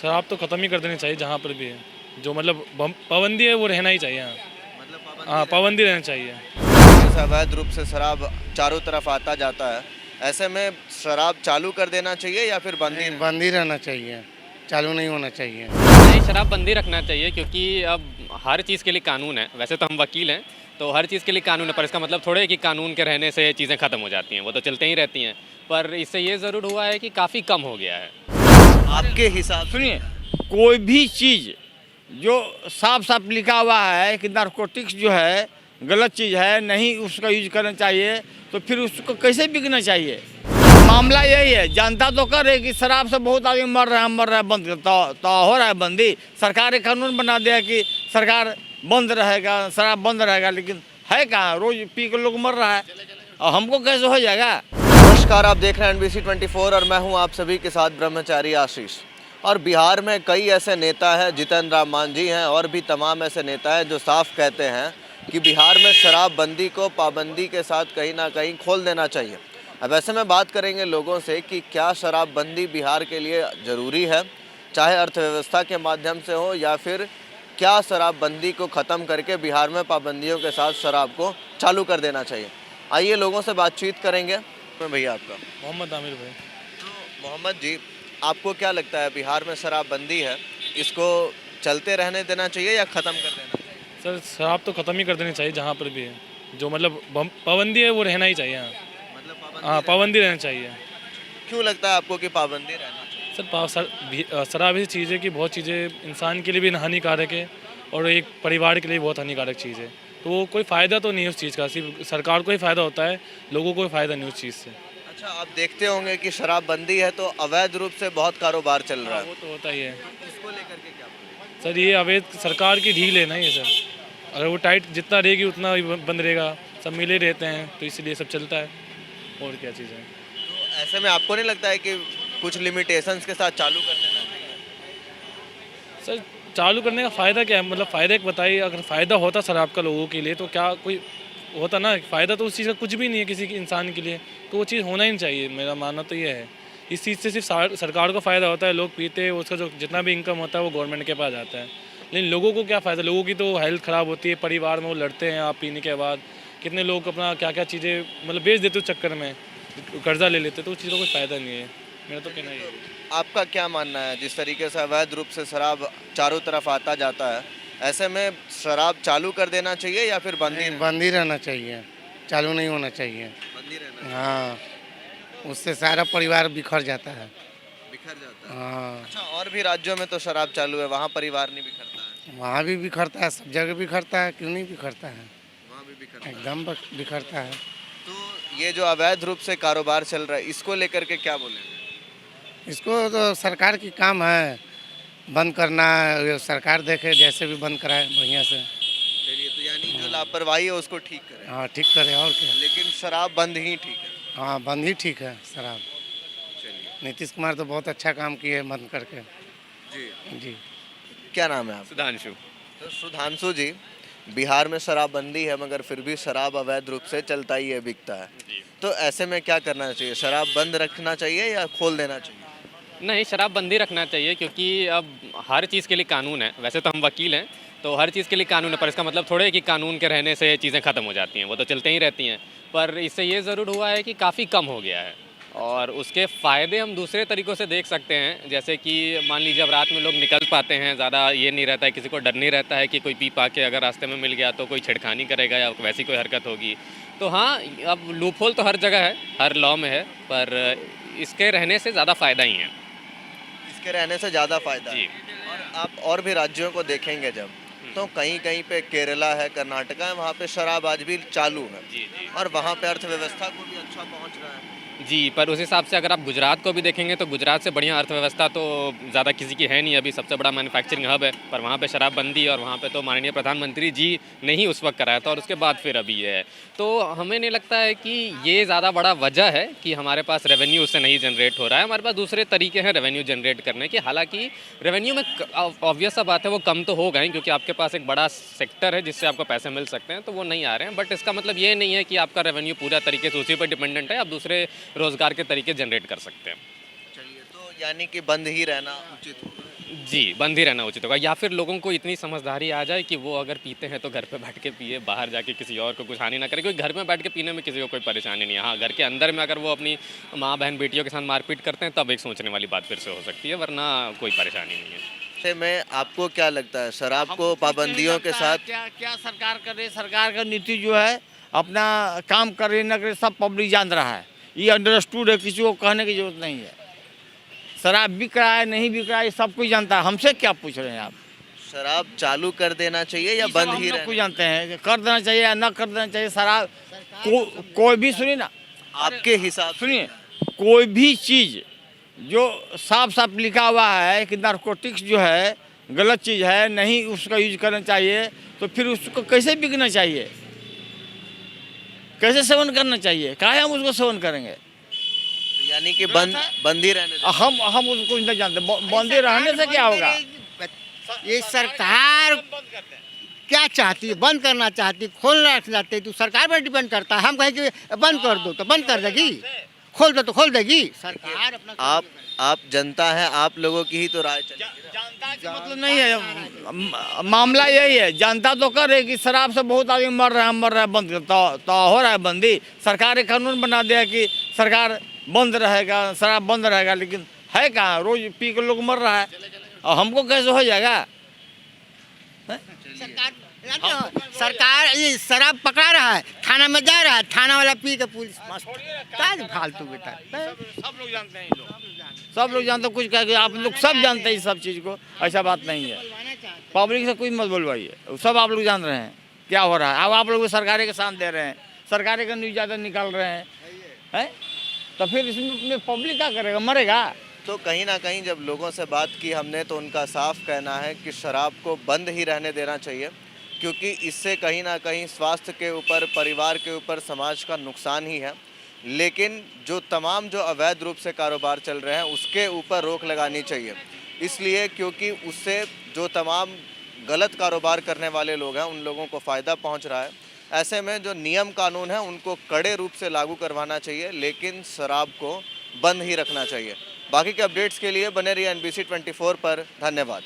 शराब तो ख़त्म ही कर देनी चाहिए जहाँ पर भी है, जो मतलब पाबंदी है वो रहना ही चाहिए। हाँ मतलब हाँ, पाबंदी रहनी चाहिए। जैसे अवैध रूप से शराब चारों तरफ आता जाता है, ऐसे में शराब चालू कर देना चाहिए या फिर बंद ही नहीं, बंद ही रहना चाहिए, चालू नहीं होना चाहिए। नहीं, शराब बंदी रखना चाहिए क्योंकि अब हर चीज़ के लिए कानून है। वैसे तो हम वकील हैं, तो हर चीज़ के लिए कानून है, पर इसका मतलब थोड़ा है कि कानून के रहने से चीज़ें ख़त्म हो जाती हैं, वो तो चलते ही रहती हैं। पर इससे ये ज़रूर हुआ है कि काफ़ी कम हो गया है। आपके हिसाब से? सुनिए, कोई भी चीज़ जो साफ साफ लिखा हुआ है कि नारकोटिक्स जो है गलत चीज़ है, नहीं उसका यूज करना चाहिए, तो फिर उसको कैसे बिकना चाहिए? मामला यही है, जनता तो कर रही कि शराब से बहुत आदमी मर रहा है बंद तो हो रहा है बंदी। सरकार एक कानून बना दिया कि सरकार बंद रहेगा, शराब बंद रहेगा, लेकिन है कहाँ? रोज पी के लोग मर रहा है और हमको कैसे हो जाएगा? नमस्कार, आप देख रहे हैं NBC 24 और मैं हूं आप सभी के साथ ब्रह्मचारी आशीष। और बिहार में कई ऐसे नेता हैं, जीतन राम मांझी हैं और भी तमाम ऐसे नेता हैं जो साफ कहते हैं कि बिहार में शराबबंदी को पाबंदी के साथ कहीं ना कहीं खोल देना चाहिए। अब ऐसे में बात करेंगे लोगों से कि क्या शराबबंदी बिहार के लिए ज़रूरी है, चाहे अर्थव्यवस्था के माध्यम से हो या फिर क्या शराबबंदी को ख़त्म करके बिहार में पाबंदियों के साथ शराब को चालू कर देना चाहिए। आइए लोगों से बातचीत करेंगे। मैं भैया आपका मोहम्मद आमिर भाई। तो मोहम्मद जी, आपको क्या लगता है बिहार में शराबबंदी है, इसको चलते रहने देना चाहिए या ख़त्म कर देना चाहिए? सर शराब तो ख़त्म ही कर देनी चाहिए जहाँ पर भी है, जो मतलब पाबंदी है वो रहना ही चाहिए। हाँ मतलब हाँ, पाबंदी रहनी चाहिए। क्यों लगता है आपको कि पाबंदी रहना चाहिए? शराब ऐसी चीज़ है कि बहुत चीज़ें इंसान के लिए भी हानिकारक है और एक परिवार के लिए बहुत हानिकारक चीज़ है। तो वो कोई फ़ायदा तो नहीं है उस चीज़ का, सिर्फ सरकार को ही फ़ायदा होता है, लोगों को कोई फ़ायदा नहीं उस चीज़ से। अच्छा, आप देखते होंगे कि शराबबंदी है तो अवैध रूप से बहुत कारोबार चल रहा है। वो तो होता ही है इसको लेकर के क्या बोलेंगे? सर। ये अवैध सरकार की ढील है ना ये सर, अगर वो टाइट जितना रहेगी उतना ही बंद रहेगा। सब मिले रहते हैं तो इसलिए सब चलता है, और क्या चीज़ है। तो ऐसे में आपको नहीं लगता है कि कुछ लिमिटेशंस के साथ चालू कर देना चाहिए? सर चालू करने का फ़ायदा क्या है, मतलब फ़ायदा एक बताइए। अगर फ़ायदा होता शराब का लोगों के लिए तो क्या कोई होता ना, फ़ायदा तो उस चीज़ का कुछ भी नहीं है किसी के इंसान के लिए, तो वो चीज़ होना ही नहीं चाहिए। मेरा मानना तो ये है, इस चीज़ से सिर्फ सरकार को फ़ायदा होता है, लोग पीते हैं, उसका जो जितना भी इनकम होता है वो गवर्नमेंट के पास जाता है। लेकिन लोगों को क्या फ़ायदा? लोगों की तो हेल्थ ख़राब होती है, परिवार में वो लड़ते हैं आप पीने के बाद। कितने लोग अपना क्या क्या चीज़ें मतलब बेच देते उस चक्कर में, कर्जा ले लेते, तो उस चीज़ का कोई फ़ायदा नहीं है। मेरा तो कहना ये है। आपका क्या मानना है, जिस तरीके से अवैध रूप से शराब चारों तरफ आता जाता है, ऐसे में शराब चालू कर देना चाहिए या फिर बंद ही नहीं, बंद ही रहना चाहिए, चालू नहीं होना चाहिए। बंद ही रहना हाँ, उससे सारा परिवार बिखर जाता है। बिखर जाता है? हाँ, अच्छा, और भी राज्यों में तो शराब चालू है, वहाँ परिवार नहीं बिखरता है? वहाँ भी बिखरता है, सब जगह बिखरता है, क्यों नहीं बिखरता है? वहाँ भी बिखरता है। एकदम बिखरता है। तो ये जो अवैध रूप से कारोबार चल रहा है, इसको लेकर के क्या बोलेंगे? इसको तो सरकार की काम है बंद करना, ये सरकार देखे जैसे भी बंद कराए बढ़िया से। चलिए, तो यानी जो लापरवाही है उसको ठीक करें, हाँ, ठीक करे और क्या। लेकिन शराब बंद ही ठीक है। हाँ, बंद ही ठीक है शराब। चलिए नीतीश कुमार तो बहुत अच्छा काम किए बंद करके। जी, जी। क्या नाम है आप? सुधांशु। तो सुधांशु जी, बिहार में शराबबंदी है मगर फिर भी शराब अवैध रूप से चलता ही है, बिकता है, तो ऐसे में क्या करना चाहिए? शराब बंद रखना चाहिए या खोल देना चाहिए? नहीं, शराब बंदी रखना चाहिए क्योंकि अब हर चीज़ के लिए कानून है। वैसे तो हम वकील हैं, तो हर चीज़ के लिए कानून है, पर इसका मतलब थोड़ा है कि कानून के रहने से चीज़ें ख़त्म हो जाती हैं, वो तो चलते ही रहती हैं। पर इससे ये ज़रूर हुआ है कि काफ़ी कम हो गया है और उसके फ़ायदे हम दूसरे तरीक़ों से देख सकते हैं। जैसे कि मान लीजिए अब रात में लोग निकल पाते हैं, ज़्यादा ये नहीं रहता है, किसी को डर नहीं रहता है कि कोई पी पा के अगर रास्ते में मिल गया तो कोई छेड़खानी करेगा या वैसी कोई हरकत होगी। तो हाँ, अब लूपहोल तो हर जगह है, हर लॉ में है, पर इसके रहने से ज़्यादा फ़ायदा ही है। इसके रहने से ज़्यादा फायदा है। जी। और आप और भी राज्यों को देखेंगे जब, तो कहीं कहीं पे केरला है, कर्नाटका है, वहाँ पे शराब आज भी चालू है। जी, जी। और वहाँ पे अर्थव्यवस्था को भी अच्छा पहुँच रहा है। जी, पर उस हिसाब से अगर आप गुजरात को भी देखेंगे तो गुजरात से बढ़िया अर्थव्यवस्था तो ज़्यादा किसी की है नहीं, अभी सबसे बड़ा मैन्युफैक्चरिंग हब है, पर वहाँ पे शराबबंदी और वहाँ पे तो माननीय प्रधानमंत्री जी ने ही उस वक्त कराया था और उसके बाद फिर अभी ये है। तो हमें नहीं लगता है कि ये ज़्यादा बड़ा वजह है कि हमारे पास रेवेन्यू उससे नहीं जनरेट हो रहा है। हमारे पास दूसरे तरीके हैं रेवेन्यू जनरेट करने के। हालाँकि रेवेन्यू में ऑब्वियस सा बात है वो कम तो होगा ही, क्योंकि आपके पास एक बड़ा सेक्टर है जिससे आपको पैसे मिल सकते हैं, तो वो नहीं आ रहे हैं। बट इसका मतलब ये नहीं है कि आपका रेवेन्यू पूरा तरीके से उसी पर डिपेंडेंट है, आप दूसरे रोज़गार के तरीके जनरेट कर सकते हैं। चलिए, तो यानी कि बंद ही रहना उचित होगा। जी, बंद ही रहना उचित होगा, या फिर लोगों को इतनी समझदारी आ जाए कि वो अगर पीते हैं तो घर पे बैठ के पिए, बाहर जाके किसी और को कुछ हानि ना करे, क्योंकि घर में बैठ के पीने में किसी को कोई परेशानी नहीं है। हाँ, घर के अंदर में अगर वो अपनी माँ बहन बेटियों के साथ मारपीट करते हैं तब एक सोचने वाली बात फिर से हो सकती है, वरना कोई परेशानी नहीं है। ऐसे में आपको क्या लगता है शराब को पाबंदियों के साथ क्या क्या सरकार करे, सरकार का नीति जो है अपना काम करे न करे सब पब्लिक जान रहा है, ये अंडरस्टूड है, किसी को कहने की जरूरत नहीं है। शराब बिक रहा है नहीं बिक रहा है सब कुछ जानता है, हमसे क्या पूछ रहे हैं आप? शराब चालू कर देना चाहिए या ये सब बंद हम ही लोग रहना? कुछ जानते हैं, कर देना चाहिए या न कर देना चाहिए। शराब कोई भी सुनिए ना, आपके हिसाब से सुनिए, कोई भी चीज़ जो साफ साफ लिखा हुआ है कि नारकोटिक्स जो है गलत चीज़ है, नहीं उसका यूज करना चाहिए, तो फिर उसको कैसे बिकना चाहिए, कैसे सेवन करना चाहिए, काहे हम उसको सेवन करेंगे? यानी कि बंद ही रहने दें। हम उसको नहीं जानते, बंदे रहने से क्या होगा? ये सरकार क्या चाहती है, बंद करना चाहती है, खोलना चाहती है, तो सरकार पर डिपेंड करता है। हम कहें कि बंद कर दो तो बंद कर देगी, खोल दो तो खोल देगी सरकार अपना। आप जनता है, आप लोगों की ही तो राय चलेगी। जनता का मतलब नहीं है, मामला यही है, जनता तो करे कि शराब से बहुत आदमी मर रहा है बंद तो हो रहा है बंदी। सरकार एक कानून बना दिया कि सरकार बंद रहेगा, शराब बंद रहेगा, लेकिन है कहाँ? रोज पी के लोग मर रहा है और हमको कैसे हो जाएगा? सरकार ये शराब पकड़ा रहा है, थाना में जा रहा है, थाना वाला पी के पुलिस मस्त क्या फालतू बेटा। सब लोग जानते हैं, सब लोग जानते हैं, कुछ कह के आप लोग सब जानते हैं इस सब चीज़ को, ऐसा बात नहीं है। पब्लिक से कुछ मत बोलवाइए, सब आप लोग जान रहे हैं क्या हो रहा है। अब आप लोग सरकारें के साथ दे रहे हैं, सरकारें का न्यूज़ ज़्यादा निकाल रहे हैं, तो फिर इसमें पब्लिक क्या करेगा, मरेगा। तो कहीं ना कहीं जब लोगों से बात की हमने तो उनका साफ कहना है कि शराब को बंद ही रहने देना चाहिए, क्योंकि इससे कहीं ना कहीं स्वास्थ्य के ऊपर, परिवार के ऊपर, समाज का नुकसान ही है। लेकिन जो तमाम जो अवैध रूप से कारोबार चल रहे हैं उसके ऊपर रोक लगानी चाहिए, इसलिए क्योंकि उससे जो तमाम गलत कारोबार करने वाले लोग हैं उन लोगों को फ़ायदा पहुंच रहा है। ऐसे में जो नियम कानून है उनको कड़े रूप से लागू करवाना चाहिए, लेकिन शराब को बंद ही रखना चाहिए। बाकी के अपडेट्स के लिए बने रहिए NBC 24 पर। धन्यवाद।